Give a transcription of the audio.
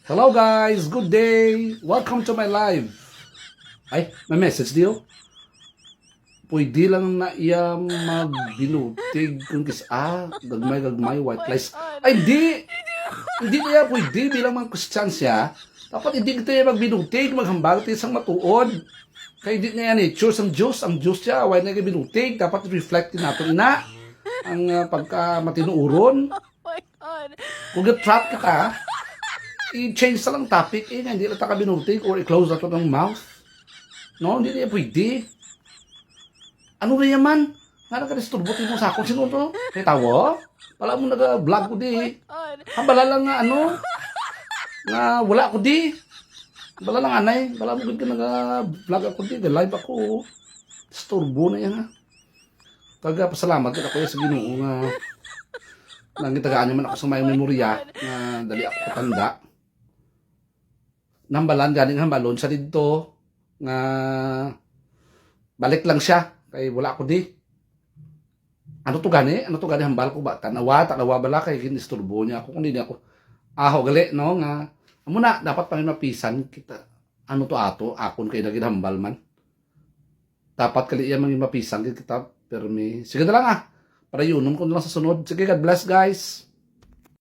Hello guys, good day. Welcome to my live. Ay, may message diyo. Pwede lang na iya magbinutig kung gagmay white lies. Ay, hindi niya pwede bilang mga Christian siya. Dapat hindi kita iya magbinutig, maghambal tayo isang matuod. Kaya hindi niya nature ang Diyos siya, why na binutig, dapat reflect nato ina ang pagka matinuuron. My God. Kung trap kita, i-change na lang topic, hindi na taka binutig or i-close na to ng mouth. No, hindi niya pwede. Ano na yaman? Nga naka-disturbutin mo sa akin. Sino to? Kaya tawo? Pala mo nag-vlog ko di. God. Bala lang nga nga wala ko di. Bala lang anay. Bala mo ka nag-vlog ako di. Live ako. Disturbo na yan ha. Taga pasalamat ako sa Ginoo nga nangitagaan naman ako sa may memorya na dali ako katanda. Nambalan ganing hambalon sa dito nga balik lang siya kay wala ko di. Ano to gani hambal ko ba? Tanawa bala kay ginisturbo niya ako kundi ako. Gali no nga amo na dapat pa mapisan kita. Ano to ato akon kay dagit hambal man. Dapat kali iya man mapisan kita permi. Sige na lang para yunom ko na lang sa sunod. Sige, God bless guys.